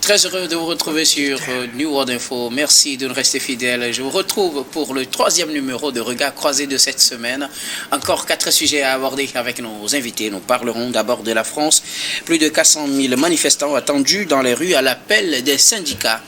Très heureux de vous retrouver sur New World Info. Merci de nous rester fidèles. Je vous retrouve pour le 3e numéro de Regard Croisé de cette semaine. Encore 4 sujets à aborder avec nos invités. Nous parlerons d'abord de la France. Plus de 400 000 manifestants attendus dans les rues à l'appel des syndicats.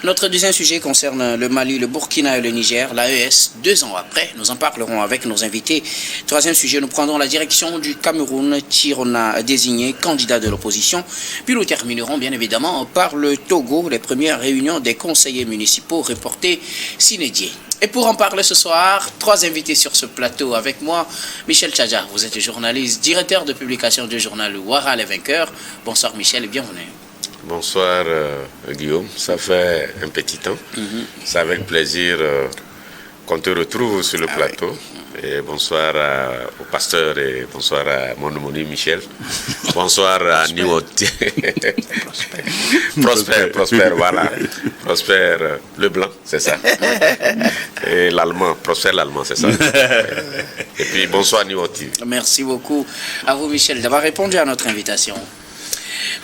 Notre deuxième sujet concerne le Mali, le Burkina et le Niger. L'AES, 2 ans après, nous en parlerons avec nos invités. Troisième sujet, nous prendrons la direction du Cameroun. Tirona désigné candidat de l'opposition. Puis nous terminerons bien évidemment par le Togo, les premières réunions des conseillers municipaux reportées s'inédiées. Et pour en parler ce soir, 3 invités sur ce plateau avec moi. Michel Tchadja, vous êtes journaliste, directeur de publication du journal Ouara les Vainqueurs. Bonsoir Michel et bienvenue. Bonsoir Guillaume, ça fait un petit temps. C'est avec plaisir qu'on te retrouve sur le plateau. Oui. Et bonsoir au pasteur et bonsoir à mon homonyme Michel. Bonsoir à Niwoti. Prosper, voilà. Prosper Leblanc, c'est ça. Et l'allemand, Prosper l'allemand, c'est ça. Et puis bonsoir Niwoti. Merci beaucoup à vous Michel d'avoir répondu à notre invitation.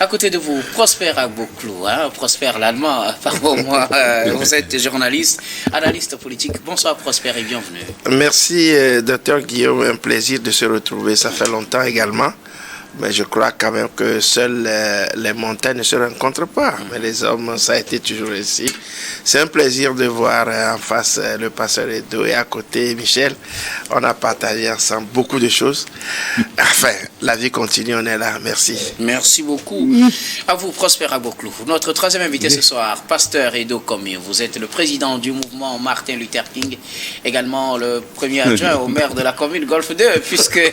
À côté de vous, Prosper Agboklou, Prosper l'allemand, pardon-moi, vous êtes journaliste, analyste politique. Bonsoir Prosper et bienvenue. Merci Dr Guillaume, un plaisir de se retrouver, ça fait longtemps également. Mais je crois quand même que seules les montagnes ne se rencontrent pas. Mais les hommes, ça a été toujours ici. C'est un plaisir de voir en face le pasteur Edo et à côté Michel. On a partagé ensemble beaucoup de choses. Enfin, la vie continue, on est là. Merci. Merci beaucoup. À vous, Prosper Agboklou. Notre 3e invité ce soir, pasteur Edo Komi. Vous êtes le président du mouvement Martin Luther King, également le premier adjoint au maire de la commune Golfe 2, puisque les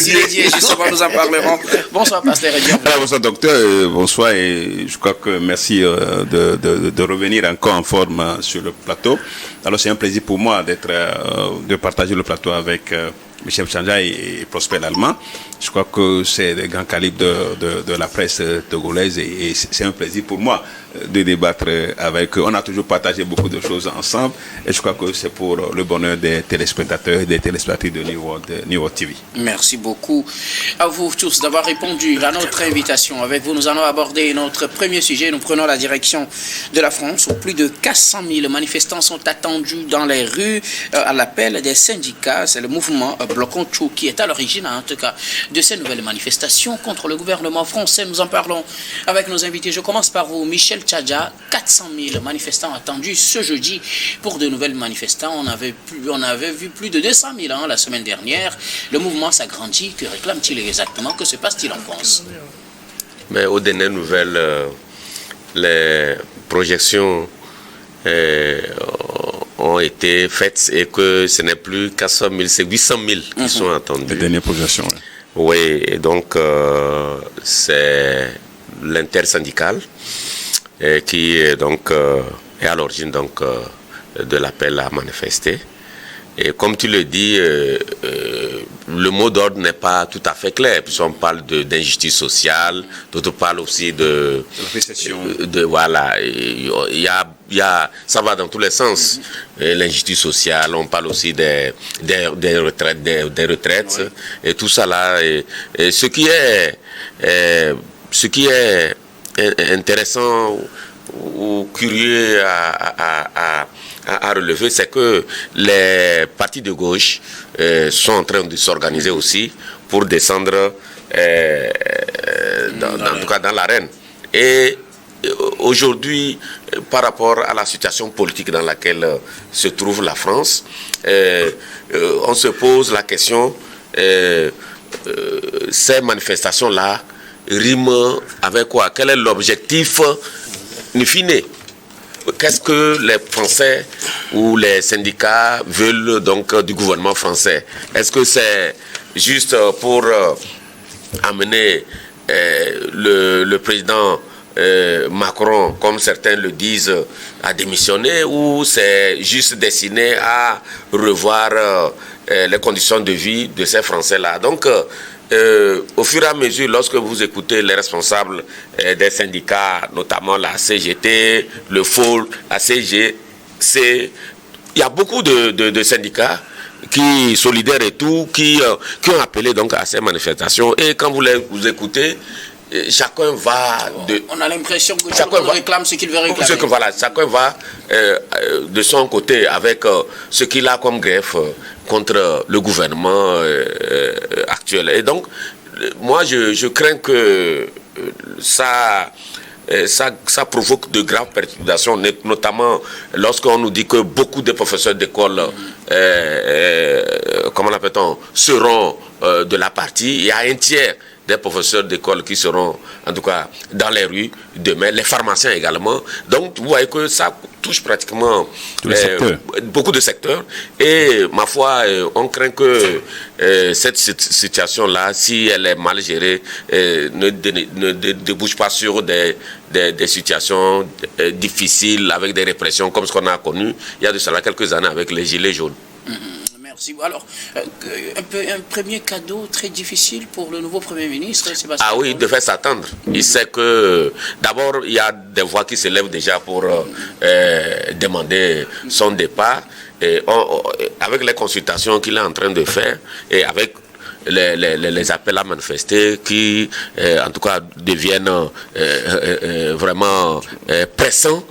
élections justement, nous en parlerons. Bonsoir, pasteur. Bonsoir, docteur. Bonsoir. Et je crois que merci de revenir encore en forme sur le plateau. Alors, c'est un plaisir pour moi de partager le plateau avec Michel Tchadja et Prosper l'allemand. Je crois que c'est des grands calibres de la presse togolaise et c'est un plaisir pour moi de débattre avec eux. On a toujours partagé beaucoup de choses ensemble et je crois que c'est pour le bonheur des téléspectateurs et des téléspectatrices de New World TV. Merci beaucoup à vous tous d'avoir répondu à notre invitation. Avec vous, nous allons aborder notre premier sujet. Nous prenons la direction de la France où plus de 400 000 manifestants sont attendus dans les rues à l'appel des syndicats. C'est le mouvement Bloc contre Chou qui est à l'origine, en tout cas, de ces nouvelles manifestations contre le gouvernement français. Nous en parlons avec nos invités. Je commence par vous, Michel Tchadja. 400 000 manifestants attendus ce jeudi pour de nouvelles manifestants. On avait vu plus de 200 000 la semaine dernière. Le mouvement s'agrandit. Que réclame-t-il exactement? Que se passe-t-il en France? Mais aux dernières nouvelles, les projections ont été faites et que ce n'est plus 400 000, c'est 800 000 qui sont attendus. Les dernières projections. Oui, et donc c'est l'intersyndicale qui est donc est à l'origine donc de l'appel à manifester. Et comme tu le dis, le mot d'ordre n'est pas tout à fait clair, puisqu'on parle d'injustice sociale, d'autres parlent aussi de voilà, ça va dans tous les sens. L'injustice sociale, on parle aussi des retraites, ouais. Et tout ça là. Et ce qui est intéressant ou curieux à relever, c'est que les partis de gauche sont en train de s'organiser aussi pour descendre en tout cas dans l'arène. Et aujourd'hui, par rapport à la situation politique dans laquelle se trouve la France, on se pose la question, ces manifestations-là riment avec quoi? Quel est l'objectif in fine? Qu'est-ce que les Français ou les syndicats veulent donc du gouvernement français? Est-ce que c'est juste pour amener le président Macron, comme certains le disent, à démissionner, ou c'est juste destiné à revoir les conditions de vie de ces Français-là? Donc, au fur et à mesure, lorsque vous écoutez les responsables des syndicats, notamment la CGT, le FOL, la CGC, il y a beaucoup de syndicats qui solidaires et tout, qui ont appelé donc à ces manifestations. Et quand vous écoutez, chacun va on a l'impression que chacun réclame ce qu'il veut réclamer. Chacun va de son côté avec ce qu'il a comme greffe contre le gouvernement actuel. Et donc, moi, je crains que ça provoque de graves perturbations, notamment lorsqu'on nous dit que beaucoup de professeurs d'école, comment l'appelle-t-on, seront de la partie. Il y a un tiers des professeurs d'école qui seront, en tout cas, dans les rues demain, les pharmaciens également. Donc, vous voyez que ça touche pratiquement beaucoup de secteurs. Et, ma foi, on craint que cette situation-là, si elle est mal gérée, ne débouche pas sur des situations difficiles avec des répressions comme ce qu'on a connu il y a de cela quelques années avec les gilets jaunes. Merci. Alors, un premier cadeau très difficile pour le nouveau Premier ministre, Sébastien. Ah oui, il devait s'attendre. Il sait que, d'abord, il y a des voix qui s'élèvent déjà pour demander son départ. Et avec les consultations qu'il est en train de faire et avec les appels à manifester qui, en tout cas, deviennent vraiment pressants,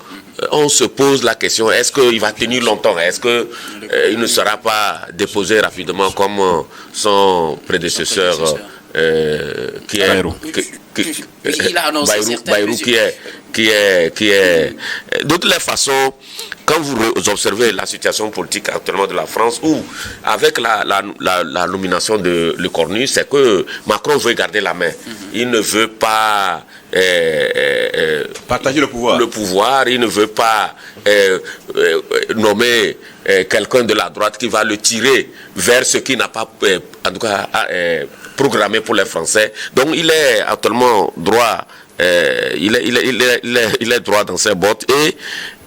on se pose la question, est-ce qu'il va tenir longtemps? Est-ce qu'il ne sera pas déposé rapidement comme son prédécesseur qui est Bayrou, qui est de toutes les façons, quand vous observez la situation politique actuellement de la France, où avec la nomination de Le Cornu, c'est que Macron veut garder la main. Il ne veut pas partager le pouvoir. Il ne veut pas nommer quelqu'un de la droite qui va le tirer vers ce qui n'a pas, en tout cas, programmé pour les Français. Donc il est actuellement droit, il est droit dans ses bottes et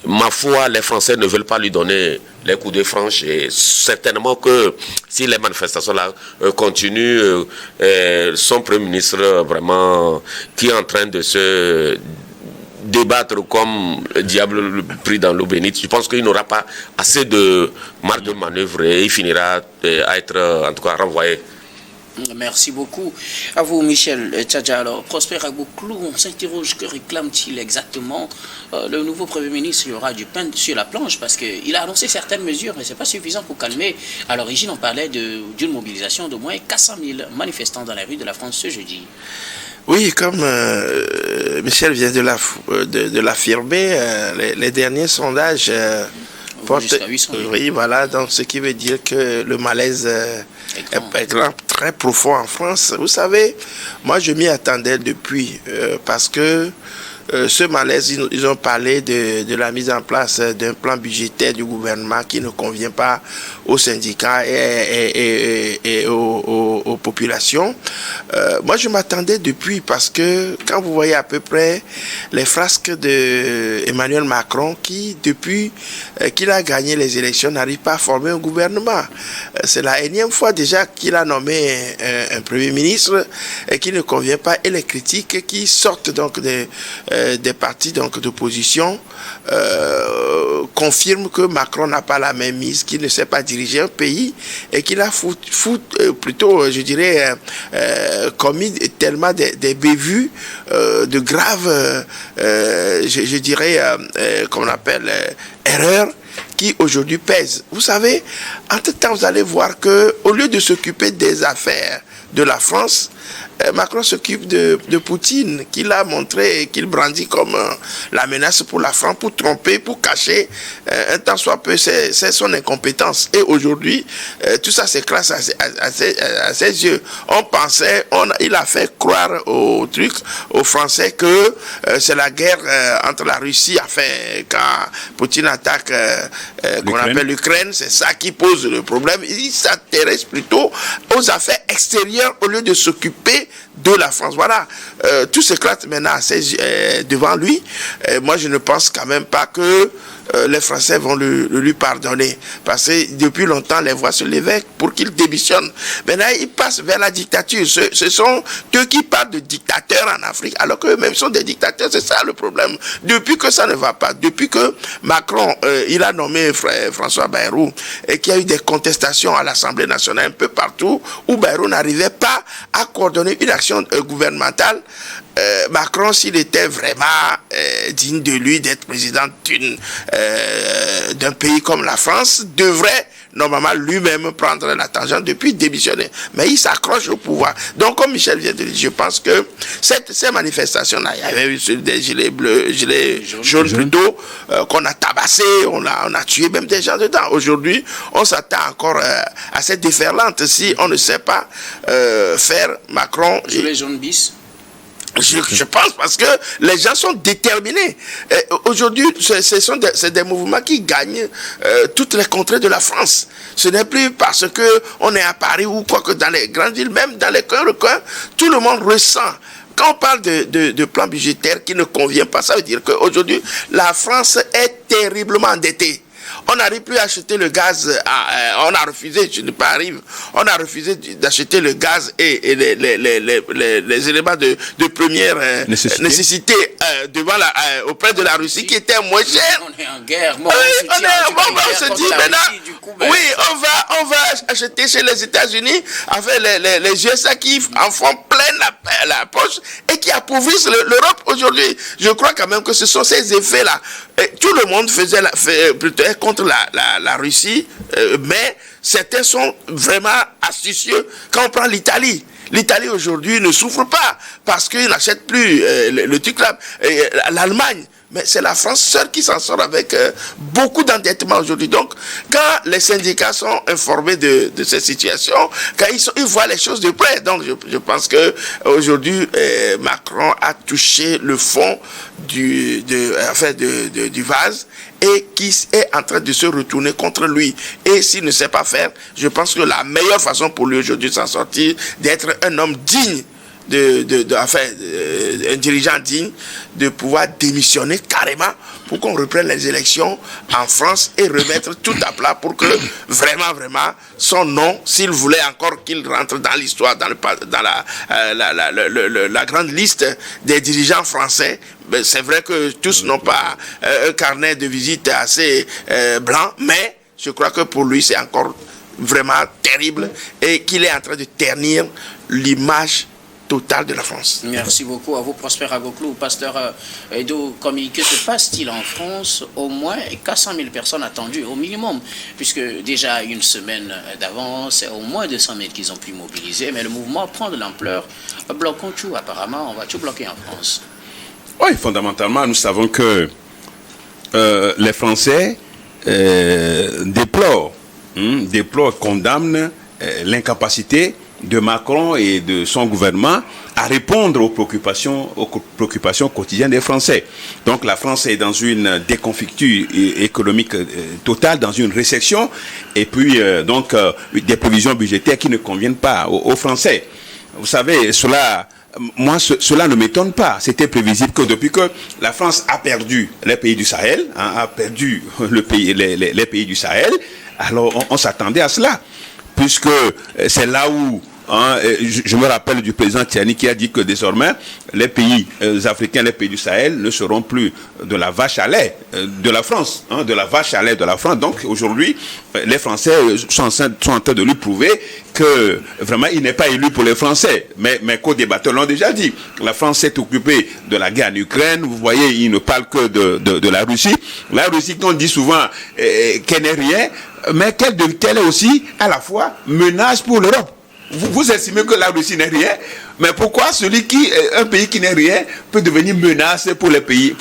ma foi, les Français ne veulent pas lui donner les coups de franche et certainement que si les manifestations là continuent, son Premier ministre vraiment qui est en train de se débattre comme le diable pris dans l'eau bénite, je pense qu'il n'aura pas assez de marge de manœuvre et il finira à être en tout cas renvoyé. Merci beaucoup à vous, Michel Tchadja. Alors, Prosper Agboklou, on s'interroge, que réclame-t-il exactement le nouveau Premier ministre? Il y aura du pain sur la planche parce qu'il a annoncé certaines mesures, mais ce n'est pas suffisant pour calmer. À l'origine, on parlait d'une mobilisation d'au moins 400 000 manifestants dans les rues de la France ce jeudi. Oui, comme Michel vient de l'affirmer, les derniers sondages portent jusqu'à 800 000. Oui, voilà, donc ce qui veut dire que le malaise est très profond en France. Vous savez, moi je m'y attendais depuis, parce que ce malaise, ils ont parlé de la mise en place d'un plan budgétaire du gouvernement qui ne convient pas aux syndicats et aux populations. Moi, je m'attendais depuis parce que quand vous voyez à peu près les frasques d'Emmanuel Macron qui, depuis qu'il a gagné les élections, n'arrive pas à former un gouvernement. C'est la énième fois déjà qu'il a nommé un Premier ministre et qui ne convient pas, et les critiques qui sortent donc des partis d'opposition confirment que Macron n'a pas la même mise, qu'il ne sait pas diriger un pays et qu'il a plutôt, je dirais, commis tellement des bévues, de graves, je dirais, qu'on appelle erreurs, qui aujourd'hui pèsent. Vous savez, entre-temps, vous allez voir que au lieu de s'occuper des affaires de la France, Macron s'occupe de Poutine, qu'il a montré, qu'il brandit comme la menace pour la France, pour tromper, pour cacher, un tant soit peu, c'est son incompétence. Et aujourd'hui, tout ça s'écrase à ses yeux. On pensait, il a fait croire aux Français que c'est la guerre entre la Russie, quand Poutine attaque, qu'on appelle l'Ukraine, c'est ça qui pose le problème. Il s'intéresse plutôt aux affaires extérieures au lieu de s'occuper de la France. Voilà, tout s'éclate maintenant devant lui. Moi, je ne pense quand même pas que les Français vont lui pardonner. Parce que depuis longtemps, les voix se levaient pour qu'il démissionne. Maintenant, il passe vers la dictature. Ce sont eux qui parlent de dictateurs en Afrique, alors qu'eux-mêmes sont des dictateurs. C'est ça le problème. Depuis que ça ne va pas, depuis que Macron, il a nommé François Bayrou, et qu'il y a eu des contestations à l'Assemblée nationale un peu partout, où Bayrou n'arrivait pas à coordonner une action l'action gouvernementale, Macron, s'il était vraiment digne de lui d'être président d'un pays comme la France, devrait normalement lui-même prendre la tangente depuis démissionner. Mais il s'accroche au pouvoir. Donc, comme Michel vient de dire, je pense que ces manifestations-là, il y avait eu des gilets bleus, gilets jaunes plutôt, qu'on a tabassé, on a tué même des gens dedans. Aujourd'hui, on s'attend encore à cette déferlante si on ne sait pas faire Macron. Gilets jaunes bis. Je pense parce que les gens sont déterminés. Aujourd'hui, c'est des mouvements qui gagnent toutes les contrées de la France. Ce n'est plus parce que on est à Paris ou quoi que dans les grandes villes, même dans les coins, tout le monde ressent. Quand on parle de plan budgétaire qui ne convient pas, ça veut dire qu'aujourd'hui, la France est terriblement endettée. On n'arrive plus à acheter le gaz, on a refusé, je ne pas arrive, on a refusé d'acheter le gaz et les éléments de première nécessité auprès de la Russie qui était moins cher. On est en guerre. On se dit maintenant, oui, on va acheter chez les États-Unis avec les USA qui en font plein la poche et qui appauvrissent l'Europe aujourd'hui. Je crois quand même que ce sont ces effets-là. Tout le monde plutôt contre la Russie, mais certains sont vraiment astucieux. Quand on prend l'Italie, l'Italie aujourd'hui ne souffre pas parce qu'ils n'achètent plus le truc là. L'Allemagne, mais c'est la France seule qui s'en sort avec beaucoup d'endettement aujourd'hui. Donc, quand les syndicats sont informés de cette situation, quand ils voient les choses de près, donc je pense que aujourd'hui Macron a touché le fond du vase et qui est en train de se retourner contre lui. Et s'il ne sait pas faire, je pense que la meilleure façon pour lui aujourd'hui de s'en sortir, d'être un homme digne, un dirigeant digne, de pouvoir démissionner carrément pour qu'on reprenne les élections en France et remettre tout à plat pour que vraiment son nom, s'il voulait encore qu'il rentre dans l'histoire, dans la grande liste des dirigeants français. Ben, c'est vrai que tous n'ont pas un carnet de visite assez blanc, mais je crois que pour lui c'est encore vraiment terrible et qu'il est en train de ternir l'image totale de la France. Merci beaucoup à vous, Prosper Agoclou. Pasteur Edo, que se passe-t-il en France? Au moins 400 000 personnes attendues, au minimum, puisque déjà une semaine d'avance, c'est au moins 200 000 qu'ils ont pu mobiliser, mais le mouvement prend de l'ampleur. Bloquons tout, apparemment, on va tout bloquer en France. Oui, fondamentalement, nous savons que les Français déplorent, condamnent l'incapacité de Macron et de son gouvernement à répondre aux préoccupations quotidiennes des Français. Donc la France est dans une déconfiture économique totale, dans une récession, et puis des prévisions budgétaires qui ne conviennent pas aux Français. Vous savez, cela ne m'étonne pas. C'était prévisible que depuis que la France a perdu les pays du Sahel, a perdu les pays du Sahel, alors on s'attendait à cela, puisque c'est là où je me rappelle du président Tiani qui a dit que désormais les pays africains, les pays du Sahel ne seront plus de la vache à lait de la France, de la vache à lait de la France. Donc aujourd'hui, les Français sont en train de lui prouver que vraiment il n'est pas élu pour les Français. Mais co-débatteurs l'ont déjà dit. La France s'est occupée de la guerre en Ukraine. Vous voyez, il ne parle que de la Russie. La Russie, qu'on dit souvent qu'elle n'est rien, mais qu'elle est aussi à la fois menace pour l'Europe. Vous estimez que la Russie n'est rien, mais pourquoi un pays qui n'est rien peut devenir menace pour les pays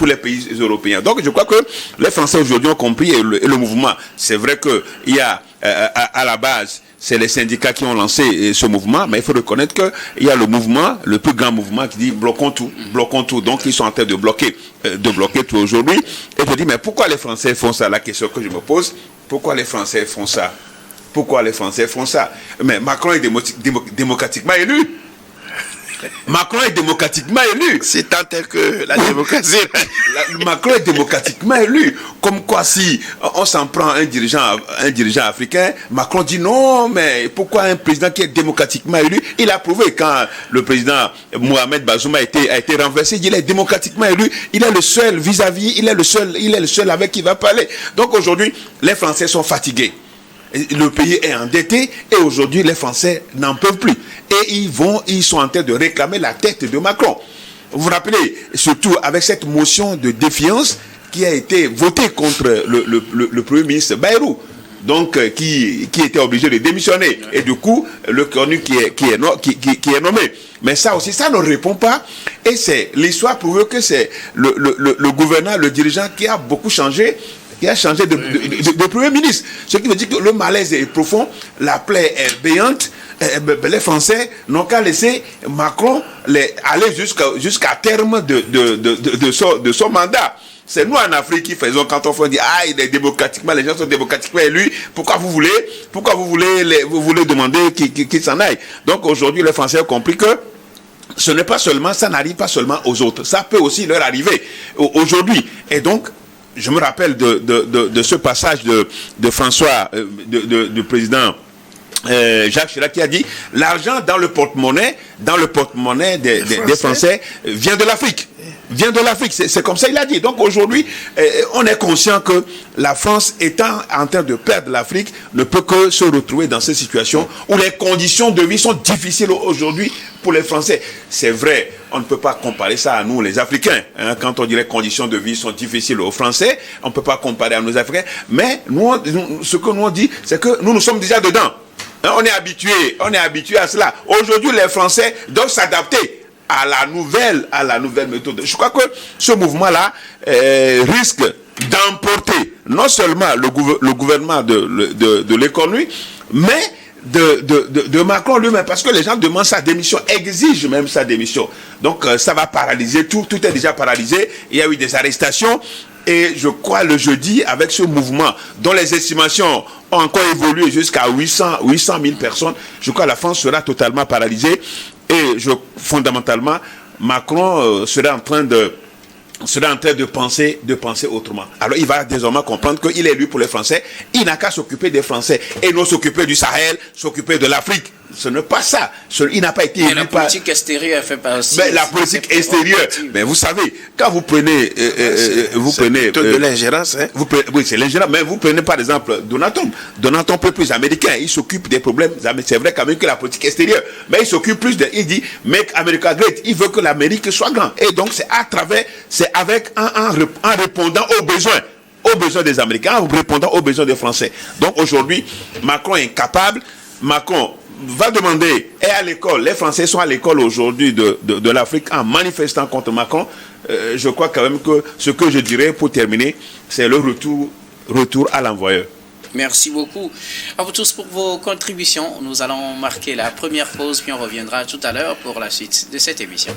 européens? Donc je crois que les Français aujourd'hui ont compris et le mouvement. C'est vrai qu'il y a à la base, c'est les syndicats qui ont lancé ce mouvement, mais il faut reconnaître qu'il y a le mouvement, le plus grand mouvement qui dit bloquons tout. Donc ils sont en train de bloquer tout aujourd'hui. Et je dis, mais pourquoi les Français font ça? La question que je me pose, pourquoi les Français font ça? Mais Macron est démocratiquement élu. C'est tant tel que la démocratie. Macron est démocratiquement élu. Comme quoi, si on s'en prend un dirigeant africain, Macron dit non, mais pourquoi un président qui est démocratiquement élu? Il a prouvé quand le président Mohamed Bazoum a été renversé, il est démocratiquement élu. Il est le seul vis-à-vis, il est le seul avec qui il va parler. Donc aujourd'hui, les Français sont fatigués. Le pays est endetté et aujourd'hui les Français n'en peuvent plus. Et ils sont en train de réclamer la tête de Macron. Vous vous rappelez, surtout avec cette motion de défiance qui a été votée contre le Premier ministre Bayrou. Donc, qui était obligé de démissionner. Et du coup, le connu qui est nommé. Mais ça aussi, ça ne répond pas. Et l'histoire prouve que c'est le gouverneur, le dirigeant qui a beaucoup changé, qui a changé de Premier ministre. Ce qui veut dire que le malaise est profond, la plaie est béante. Les Français n'ont qu'à laisser Macron aller jusqu'à terme de son mandat. C'est nous en Afrique qui faisons quand on dit il est démocratiquement, les gens sont démocratiquement élus. Pourquoi vous voulez demander qu'ils s'en aillent? Donc aujourd'hui, les Français ont compris que ça n'arrive pas seulement aux autres. Ça peut aussi leur arriver aujourd'hui. Et donc, je me rappelle de ce passage de François, du président Jacques Chirac, qui a dit l'argent dans le porte-monnaie des Français vient de l'Afrique. C'est comme ça il a dit. Donc aujourd'hui, on est conscient que la France, étant en train de perdre l'Afrique, ne peut que se retrouver dans cette situation où les conditions de vie sont difficiles aujourd'hui pour les Français. C'est vrai, on ne peut pas comparer ça à nous, les Africains. Quand on dit les conditions de vie sont difficiles aux Français, on ne peut pas comparer à nos Africains. Mais ce que nous on dit, c'est que nous sommes déjà dedans. On est habitué à cela. Aujourd'hui, les Français doivent s'adapter à la nouvelle méthode. Je crois que ce mouvement-là risque d'emporter non seulement le gouvernement de l'économie, mais de Macron lui-même, parce que les gens demandent sa démission, exigent même sa démission. Donc ça va paralyser tout est déjà paralysé. Il y a eu des arrestations. Et je crois le jeudi, avec ce mouvement dont les estimations ont encore évolué jusqu'à 800 000 personnes, je crois que la France sera totalement paralysée. Et fondamentalement, Macron sera en train de penser autrement. Alors il va désormais comprendre qu'il est élu pour les Français. Il n'a qu'à s'occuper des Français et non s'occuper du Sahel, s'occuper de l'Afrique. Ce n'est pas ça. Il n'a pas été élu par... La politique extérieure fait partie. Mais la politique extérieure. Mais vous savez, quand vous prenez... de l'ingérence. Hein? Oui, c'est l'ingérence. Mais vous prenez par exemple Donald Trump. Donald Trump est plus américain. Il s'occupe des problèmes. C'est vrai quand même que la politique extérieure. Mais il s'occupe plus il dit « Make America Great ». Il veut que l'Amérique soit grande. Et donc c'est en répondant aux besoins des Américains, en répondant aux besoins des Français. Donc aujourd'hui, Macron est incapable. Macron va demander, et à l'école, les Français sont à l'école aujourd'hui de l'Afrique en manifestant contre Macron. Je crois quand même que ce que je dirais pour terminer, c'est le retour à l'envoyeur. Merci beaucoup à vous tous pour vos contributions. Nous allons marquer la première pause, puis on reviendra tout à l'heure pour la suite de cette émission.